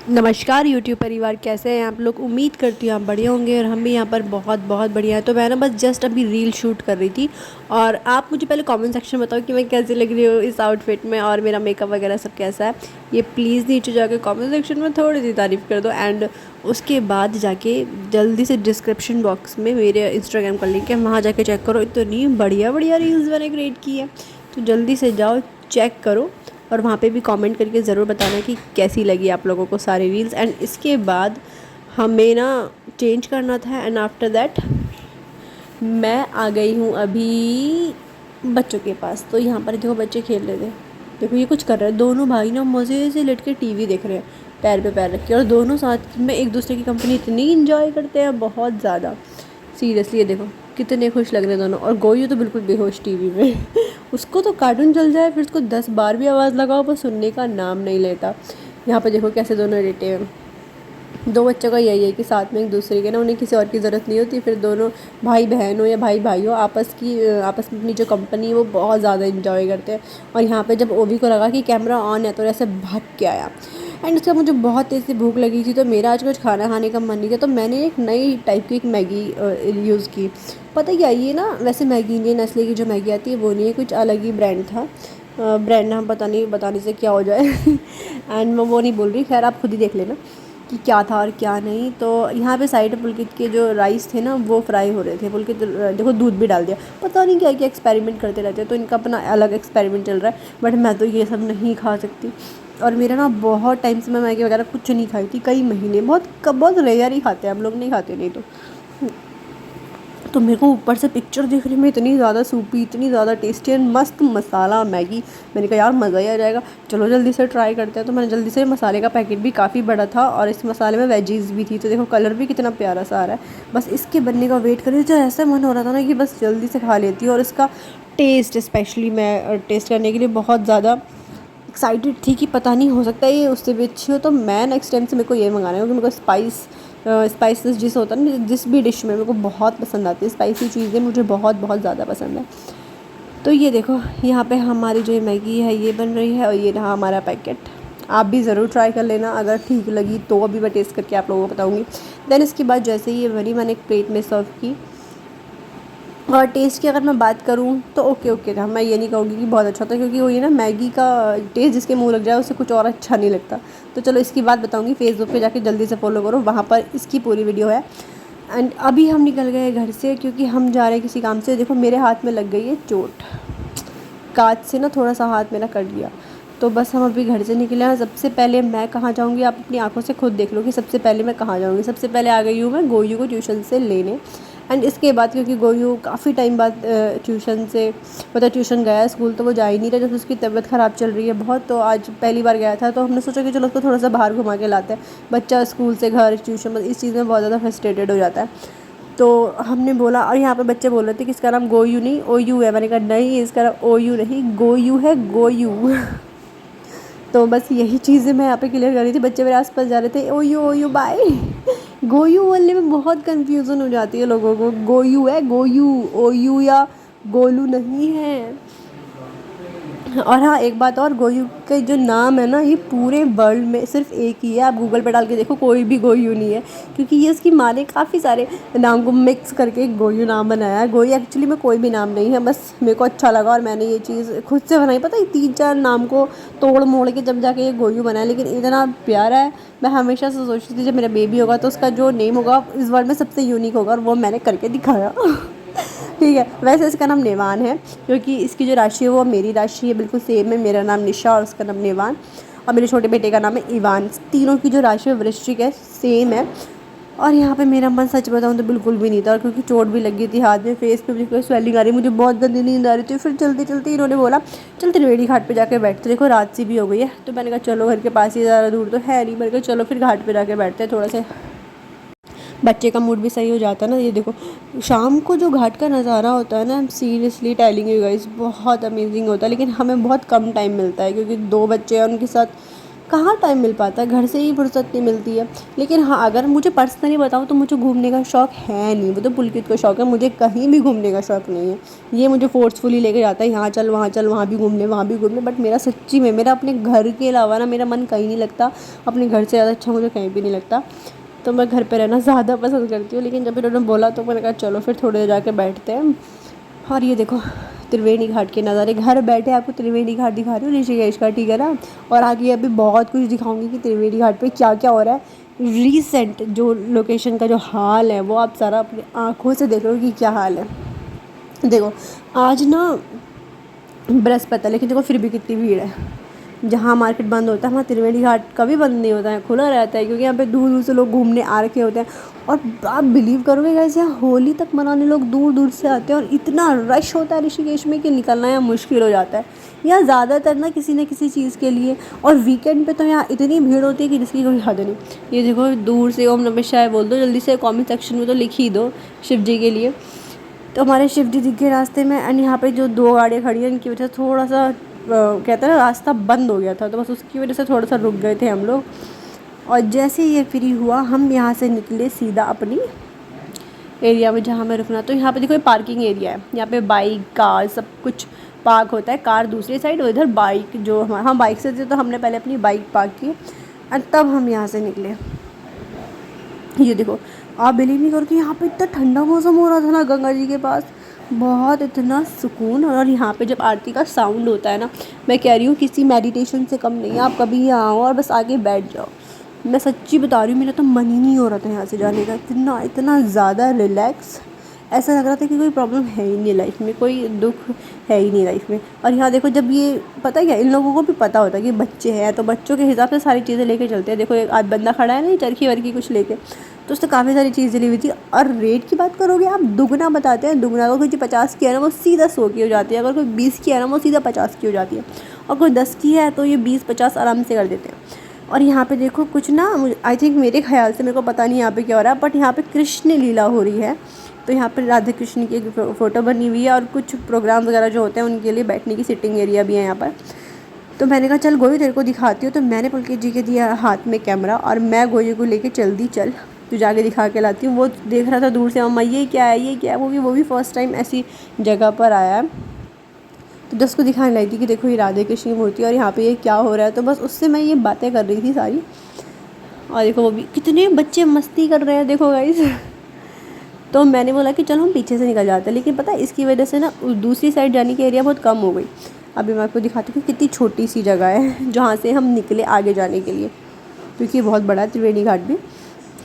नमस्कार यूट्यूब परिवार, कैसे हैं आप लोग। उम्मीद करती हूँ आप बढ़िया होंगे और हम भी यहाँ पर बहुत बहुत बढ़िया है। तो मैं ना बस जस्ट अभी रील शूट कर रही थी और आप मुझे पहले कमेंट सेक्शन में बताओ कि मैं कैसी लग रही हूँ इस आउटफिट में और मेरा मेकअप वगैरह सब कैसा है। ये प्लीज़ नीचे जाके कमेंट सेक्शन में थोड़ी सी तारीफ़ कर दो। एंड उसके बाद जाके जल्दी से डिस्क्रिप्शन बॉक्स में मेरे इंस्टाग्राम का लिंक है, वहाँ जाके चेक करो। इतनी बढ़िया बढ़िया रील्स मैंने क्रिएट की है, तो जल्दी से जाओ चेक करो और वहाँ पे भी कमेंट करके ज़रूर बताना कि कैसी लगी आप लोगों को सारी रील्स। एंड इसके बाद हमें ना चेंज करना था एंड आफ्टर दैट मैं आ गई हूँ अभी बच्चों के पास। तो यहाँ पर देखो बच्चे खेल रहे थे, देखो ये कुछ कर रहे हैं। दोनों भाई ना मज़े से लेट के टीवी देख रहे हैं पैर पे पैर रख के, और दोनों साथ में एक दूसरे की कंपनी इतनी इंजॉय करते हैं, बहुत ज़्यादा। सीरियसली ये देखो कितने खुश लग रहे हैं दोनों। और गोयू तो बिल्कुल बेहोश टीवी में उसको तो कार्टून चल जाए फिर उसको 10 बार भी आवाज़ लगाओ पर सुनने का नाम नहीं लेता। यहाँ पे देखो कैसे दोनों लेटे हैं। दो बच्चों का यही है कि साथ में एक दूसरे के ना, उन्हें किसी और की ज़रूरत नहीं होती। फिर दोनों भाई बहन हो या भाई भाई हो, आपस में अपनी जो कंपनी है वो बहुत ज़्यादा इंजॉय करते हैं। और यहाँ पे जब ओवी को लगा कि कैमरा ऑन है तो ऐसे भाग के आया। एंड उसके बाद मुझे बहुत तेज़ से भूख लगी थी, तो मेरा आज कुछ खाना खाने का मन नहीं था, तो मैंने एक नई टाइप की एक मैगी यूज़ की। पता क्या, ये ना वैसे मैगी इंडियन नेस्ले की जो मैगी आती है वो नहीं है, कुछ अलग ही ब्रांड था। ब्रांड नाम पता नहीं, बताने से क्या हो जाए एंड मैं वो नहीं बोल रही, खैर आप खुद ही देख लेना कि क्या था और क्या नहीं। तो यहाँ पे साइड पुलकित के जो राइस थे ना वो फ्राई हो रहे थे। पुलकित देखो दूध भी डाल दिया, पता नहीं क्या क्या एक्सपेरिमेंट करते रहते हैं, तो इनका अपना अलग एक्सपेरिमेंट चल रहा है। बट मैं तो ये सब नहीं खा सकती। और मेरा ना बहुत टाइम से मैं मैगी वगैरह कुछ नहीं खाई थी, कई महीने, बहुत रेयर ही खाते हैं हम लोग, नहीं खाते नहीं तो मेरे को ऊपर से पिक्चर देखने में इतनी ज़्यादा सूपी, इतनी ज़्यादा टेस्टी एंड मस्त मसाला मैगी। मैंने कहा यार मज़ा ही आ जाएगा, चलो जल्दी से ट्राई करते हैं। तो मैंने जल्दी से, मसाले का पैकेट भी काफ़ी बड़ा था और इस मसाले में वेजीज़ भी थी, तो देखो कलर भी कितना प्यारा सा आ रहा है। बस इसके बनने का वेट कर रही थी, तो ऐसा मन हो रहा था ना कि बस जल्दी से खा लेती हूँ। और इसका टेस्ट स्पेशली मैं टेस्ट करने के लिए बहुत ज़्यादा एक्साइटेड थी कि पता नहीं हो सकता है ये उससे भी अच्छी हो। तो मैं नेक्स्ट टाइम से मेरे को ये मंगाना है, क्योंकि मेरे को स्पाइसेस जिस होता है ना, जिस भी डिश में मेरे को बहुत पसंद आती है, स्पाइसी चीज़ें मुझे बहुत बहुत ज़्यादा पसंद है। तो ये देखो यहाँ पे हमारी जो मैगी है ये बन रही है और ये रहा हमारा पैकेट। आप भी ज़रूर ट्राई कर लेना, अगर ठीक लगी तो अभी मैं टेस्ट करके आप लोगों को बताऊँगी। देन इसके बाद जैसे ही ये बनी, मैंने एक प्लेट में सर्व की। और टेस्ट की अगर मैं बात करूँ तो ओके ओके था, मैं ये नहीं कहूँगी कि बहुत अच्छा था, क्योंकि वो ये ना मैगी का टेस्ट जिसके मुंह लग जाए उससे कुछ और अच्छा नहीं लगता। तो चलो इसकी बात बताऊँगी, फेसबुक पे जाके जल्दी से फॉलो करो, वहाँ पर इसकी पूरी वीडियो है। एंड अभी हम निकल गए घर से क्योंकि हम जा रहे हैं किसी काम से। देखो मेरे हाथ में लग गई है चोट, कांच से ना थोड़ा सा हाथ मेरा कट गया। तो बस हम अभी घर से निकले हैं। सबसे पहले मैं कहाँ जाऊँगी, आप अपनी आंखों से खुद देख लो कि सबसे पहले मैं कहाँ जाऊँगी। सबसे पहले आ गई हूँ मैं गोयू को ट्यूशन से लेने। एंड इसके बाद क्योंकि गोयू काफ़ी टाइम बाद ट्यूशन से, मतलब ट्यूशन गया है, स्कूल तो वो जा ही नहीं रहा, जब उसकी तबीयत ख़राब चल रही है बहुत। तो आज पहली बार गया था, तो हमने सोचा कि चलो उसको थोड़ा सा बाहर घुमा के लाते हैं। बच्चा स्कूल से घर ट्यूशन, मतलब इस चीज़ में बहुत ज़्यादा फ्रस्ट्रेटेड हो जाता है। तो हमने बोला, और यहाँ पे बच्चे बोल रहे थे कि इसका नाम गोयू नहीं ओयू है। मैंने कहा नहीं, इसका नाम ओयू नहीं गोयू है, गोयू तो बस यही चीज़ें मैं यहाँ पे क्लियर कर रही थी। बच्चे मेरे आसपास जा रहे थे, ओयू ओयू बाय गोयू बोलने में बहुत कंफ्यूजन हो जाती है लोगों को। गोयू है गोयू, ओयू या गोलू नहीं है। और हाँ एक बात और, गोयू का जो नाम है ना, ये पूरे वर्ल्ड में सिर्फ एक ही है। आप गूगल पे डाल के देखो, कोई भी गोयू नहीं है, क्योंकि ये उसकी माँ ने काफ़ी सारे नाम को मिक्स करके एक गोयू नाम बनाया है। गोयू एक्चुअली में कोई भी नाम नहीं है, बस मेरे को अच्छा लगा और मैंने ये चीज़ खुद से बनाई। पता है 3-4 नाम को तोड़ मोड़ के जब जाके ये गोयू बनाया, लेकिन इतना प्यारा है। मैं हमेशा से सोचती थी जब मेरा बेबी होगा तो उसका जो नेम होगा इस वर्ल्ड में सबसे यूनिक होगा, और वो मैंने करके दिखाया ठीक है। वैसे इसका नाम नेवान है, क्योंकि इसकी जो राशि है वो मेरी राशि है, बिल्कुल सेम है। मेरा नाम निशा और उसका नाम नेवान, और मेरे छोटे बेटे का नाम है इवान। तीनों की जो राशि है वृश्चिक है, सेम है। और यहाँ पे मेरा मन सच बताऊँ तो बिल्कुल भी नहीं था, क्योंकि चोट भी लगी थी हाथ में, फेस पे बिल्कुल स्वेलिंग आ रही, मुझे बहुत गंदी नींद आ रही थी। फिर चलते चलते इन्होंने बोला चल त्रिवेणी घाट पे जाके बैठते, देखो रात सी भी हो गई है। तो मैंने कहा चलो, घर के पास ही, ज़्यादा दूर तो है नहीं। मैंने कहा चलो फिर घाट पे जाके बैठते हैं, थोड़ा सा बच्चे का मूड भी सही हो जाता है ना। ये देखो शाम को जो घाट का नज़ारा होता है ना, सीरियसली टेलिंग यू गाइस, बहुत अमेजिंग होता है। लेकिन हमें बहुत कम टाइम मिलता है, क्योंकि 2 बच्चे हैं, उनके साथ कहाँ टाइम मिल पाता है, घर से ही फुर्सत नहीं मिलती है। लेकिन हाँ, अगर मुझे पर्सनली बताऊँ तो मुझे घूमने का शौक़ है नहीं, वो तो पुलकित को शौक़ है, मुझे कहीं भी घूमने का शौक़ नहीं है। ये मुझे फ़ोर्सफुली लेके जाता है, यहाँ चल वहाँ चल, वहाँ भी घूम ले वहाँ भी घूम ले, बट मेरा सच्ची में मेरा अपने घर के अलावा ना मेरा मन कहीं नहीं लगता। अपने घर से ज़्यादा अच्छा मुझे कहीं भी नहीं लगता, तो मैं घर पे रहना ज़्यादा पसंद करती हूँ। लेकिन जब इन्होंने बोला तो मैंने कहा चलो फिर थोड़ी देर जाके बैठते हैं। और ये देखो त्रिवेणी घाट के नज़ारे, घर बैठे आपको त्रिवेणी घाट दिखा रही हूँ, ऋषिकेश का, ठीक है ना। और आगे अभी बहुत कुछ दिखाऊंगी कि त्रिवेणी घाट पे क्या क्या हो रहा है। रीसेंट जो लोकेशन का जो हाल है वो आप सारा अपनी आँखों से देख लो कि क्या हाल है। देखो आज ना बृहस्पति है, लेकिन देखो फिर भी कितनी भीड़ है। जहाँ मार्केट बंद होता है वहाँ त्रिवेणी घाट कभी बंद नहीं होता है, खुला रहता है, क्योंकि यहाँ पे दूर दूर से लोग घूमने आ रखे होते हैं। और आप बिलीव करोगे गाइस, यहाँ होली तक मनाने लोग दूर दूर से आते हैं, और इतना रश होता है ऋषिकेश में कि निकलना यहाँ मुश्किल हो जाता है। यहाँ ज़्यादातर ना किसी न किसी चीज़ के लिए, और वीकेंड पे तो यहाँ इतनी भीड़ होती है कि जिसकी कोई हद नहीं। ये देखो दूर से ओम नमः शिवाय बोल दो जल्दी से, कॉमेंट सेक्शन में तो लिख ही दो शिव जी के लिए। तो हमारे शिव जी दिख गए रास्ते में, एंड यहाँ पे जो 2 गाड़ियाँ खड़ी हैं इनकी वजह से थोड़ा सा कहते हैं ना रास्ता बंद हो गया था, तो बस उसकी वजह से थोड़ा सा रुक गए थे हम लोग। और जैसे ही ये फ्री हुआ हम यहाँ से निकले सीधा अपनी एरिया में जहाँ हमें रुकना। तो यहाँ पे देखो ये पार्किंग एरिया है, यहाँ पे बाइक कार सब कुछ पार्क होता है। कार दूसरी साइड और इधर बाइक, जो हम बाइक से थे तो हमने पहले अपनी बाइक पार्क की और तब हम यहाँ से निकले। ये देखो आप बिलीव नहीं करो कि यहाँ पे इतना ठंडा मौसम हो रहा था ना गंगा जी के पास, बहुत इतना सुकून। और यहाँ पे जब आरती का साउंड होता है ना, मैं कह रही हूँ किसी मेडिटेशन से कम नहीं है। आप कभी यहाँ आओ और बस आगे बैठ जाओ, मैं सच्ची बता रही हूँ, मेरा तो मन ही नहीं हो रहा था यहाँ से जाने का। इतना इतना ज़्यादा रिलैक्स, ऐसा लग रहा था कि कोई प्रॉब्लम है ही नहीं लाइफ में, कोई दुख है ही नहीं लाइफ में। और यहाँ देखो जब ये पता है क्या, इन लोगों को भी पता होता है कि बच्चे हैं, तो बच्चों के हिसाब से सारी चीज़ें लेके चलते हैं। देखो एक आज बंदा खड़ा है ना चरखी वर्खी कुछ लेके, तो उससे काफ़ी सारी चीज़ें ली हुई थी। और रेट की बात करोगे आप, दुगना बताते हैं, दुगना। अगर कोई 50 की है ना वो सीधा 100 की हो जाती है, अगर कोई 20 की है ना वो सीधा 50 की हो जाती है, और कोई 10 की है तो ये 20-50 आराम से कर देते हैं। और यहाँ पे देखो कुछ ना, आई थिंक मेरे ख्याल से, मेरे को पता नहीं यहाँ पे क्या हो रहा है, बट यहाँ पे कृष्ण लीला हो रही है। तो यहाँ पर राधा कृष्ण की एक फ़ोटो बनी हुई है, और कुछ प्रोग्राम वगैरह जो होते हैं उनके लिए बैठने की सिटिंग एरिया भी है यहाँ पर। तो मैंने कहा चल गोई तेरे को दिखाती हूँ। तो मैंने पुलकित जी के दिया हाथ में कैमरा, और मैं गोई को लेके चल दी, चल तू जाके दिखा के लाती हूँ। वो देख रहा था दूर से, मम्मा ये क्या है ये क्या है, वो भी फर्स्ट टाइम ऐसी जगह पर आया है। तो जस्ट को दिखाने लगी थी कि देखो ये राधे कृष्ण की मूर्ति, और यहाँ पे ये क्या हो रहा है। तो बस उससे मैं ये बातें कर रही थी सारी। और देखो वो भी कितने बच्चे मस्ती कर रहे हैं, देखो गाइस। तो मैंने बोला कि चलो हम पीछे से निकल जाते हैं, लेकिन पता है इसकी वजह से ना दूसरी साइड जाने की एरिया बहुत कम हो गई। अभी मैं आपको दिखाती हूँ कि कितनी छोटी सी जगह है जहाँ से हम निकले आगे जाने के लिए, क्योंकि बहुत बड़ा है त्रिवेणी घाट भी,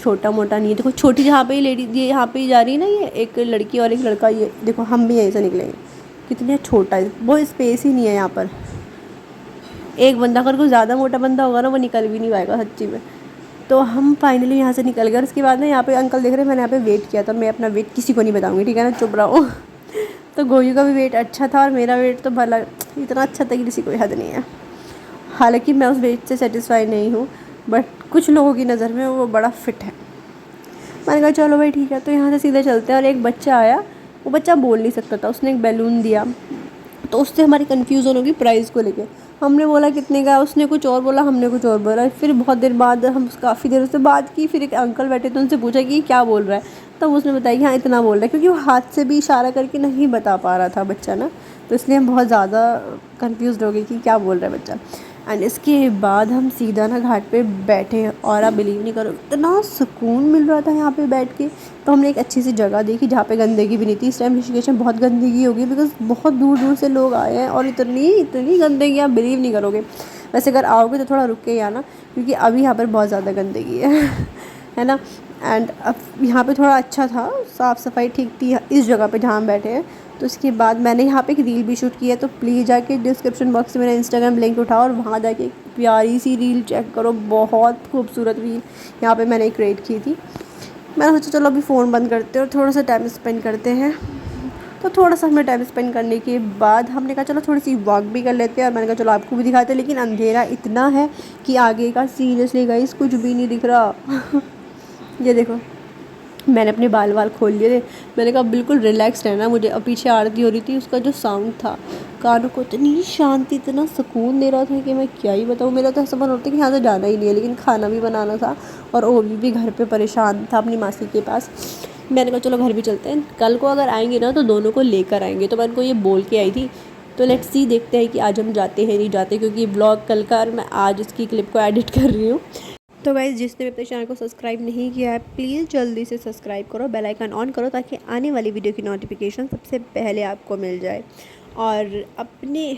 छोटा मोटा नहीं है। देखो छोटी जहाँ पे लेडी ये यहाँ पे जा रही है ना, ये एक लड़की और एक लड़का, ये देखो हम भी यहीं से निकलेंगे। कितने छोटा है, वो स्पेस ही नहीं है यहाँ पर। एक बंदा, अगर कोई ज़्यादा मोटा बंदा होगा ना वो निकल भी नहीं पाएगा सच्ची में। तो हम फाइनली यहाँ से निकल गए। और उसके बाद ना यहाँ पे अंकल देख रहे हैं, मैंने यहाँ पे वेट किया था। मैं अपना वेट किसी को नहीं बताऊँगी, ठीक है ना, चुप रहो। तो गोयू का भी वेट अच्छा था, और मेरा वेट तो भला इतना अच्छा था कि किसी कोई हद नहीं है। हालांकि मैं उस वेट से सेटिस्फाई नहीं हूँ, बट कुछ लोगों की नज़र में वो बड़ा फिट है। मैंने कहा चलो भाई ठीक है, तो यहाँ से सीधे चलते हैं। और एक बच्चा आया, वो बच्चा बोल नहीं सकता था, उसने एक बैलून दिया, तो उससे हमारी कन्फ्यूज़न होगी प्राइस को लेके। हमने बोला कितने का, उसने कुछ और बोला, हमने कुछ और बोला। फिर बहुत देर बाद हम काफ़ी देर उससे बात की, फिर एक अंकल बैठे थे, उनसे पूछा कि क्या बोल रहा है। तब उसने बताया कि हाँ इतना बोल रहा है, क्योंकि वो हाथ से भी इशारा करके नहीं बता पा रहा था बच्चा ना, तो इसलिए हम बहुत ज़्यादा कन्फ्यूज़ हो गए कि क्या बोल रहा है बच्चा। एंड इसके बाद हम सीधा ना घाट पे बैठे, और आप बिलीव नहीं करो इतना सुकून मिल रहा था यहाँ पे बैठ के। तो हमने एक अच्छी सी जगह देखी जहाँ पे गंदगी भी नहीं थी। इस टाइम ऋषिकेश में बहुत गंदगी होगी, बिकॉज बहुत दूर दूर से लोग आए हैं, और इतनी गंदगी आप बिलीव नहीं करोगे। वैसे अगर आओगे तो थोड़ा रुक के ही आना, क्योंकि अभी यहाँ पर बहुत ज़्यादा गंदगी है ना। एंड अब यहाँ पे थोड़ा अच्छा था, साफ़ सफाई ठीक थी इस जगह पे जहाँ हम बैठे हैं। तो उसके बाद मैंने यहाँ पे एक रील भी शूट की है, तो प्लीज़ जाके डिस्क्रिप्शन बॉक्स में मेरा इंस्टाग्राम लिंक उठाओ और वहाँ जाके एक प्यारी सी रील चेक करो, बहुत खूबसूरत रील यहाँ पे मैंने क्रिएट की थी। मैंने सोचा चलो अभी फ़ोन बंद करते हैं और थोड़ा सा टाइम स्पेंड करते हैं। तो थोड़ा सा हमें टाइम स्पेंड करने के बाद हमने कहा चलो थोड़ी सी वॉक भी कर लेते हैं, और मैंने कहा चलो आपको भी दिखाते हैं। लेकिन अंधेरा इतना है कि आगे का सीरियसली गाइस कुछ भी नहीं दिख रहा। ये देखो मैंने अपने बाल वाल खोल लिए थे। मैंने कहा बिल्कुल रिलैक्स रहना मुझे। अब पीछे आरती हो रही थी, उसका जो साउंड था कानों को इतनी शांति, इतना सुकून दे रहा था कि मैं क्या ही बताऊँ। मेरा तो ऐसा मन होता है कि यहाँ से जाना ही नहीं है, लेकिन खाना भी बनाना था और ओवी भी घर पे परेशान था अपनी मासी के पास। मैंने कहा चलो घर भी चलते हैं, कल को अगर आएंगे ना तो दोनों को लेकर आएंगे। तो मैं उनको ये बोल के आई थी। तो लेट्स सी, देखते हैं कि आज हम जाते हैं नहीं जाते, क्योंकि ब्लॉग कल का और मैं आज इसकी क्लिप को एडिट कर रही हूँ। तो गाइज़, जिसने भी अपने चैनल को सब्सक्राइब नहीं किया है प्लीज़ जल्दी से सब्सक्राइब करो, बेल आइकन ऑन करो ताकि आने वाली वीडियो की नोटिफिकेशन सबसे पहले आपको मिल जाए। और अपने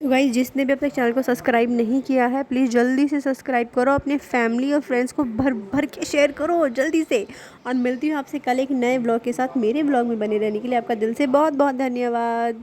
तो गाइज़, जिसने भी अपने चैनल को सब्सक्राइब नहीं किया है प्लीज़ जल्दी से सब्सक्राइब करो, अपने फैमिली और फ्रेंड्स को भर भर के शेयर करो जल्दी से। और मिलती हूँ आपसे कल एक नए ब्लॉग के साथ। मेरे ब्लॉग में बने रहने के लिए आपका दिल से बहुत बहुत धन्यवाद।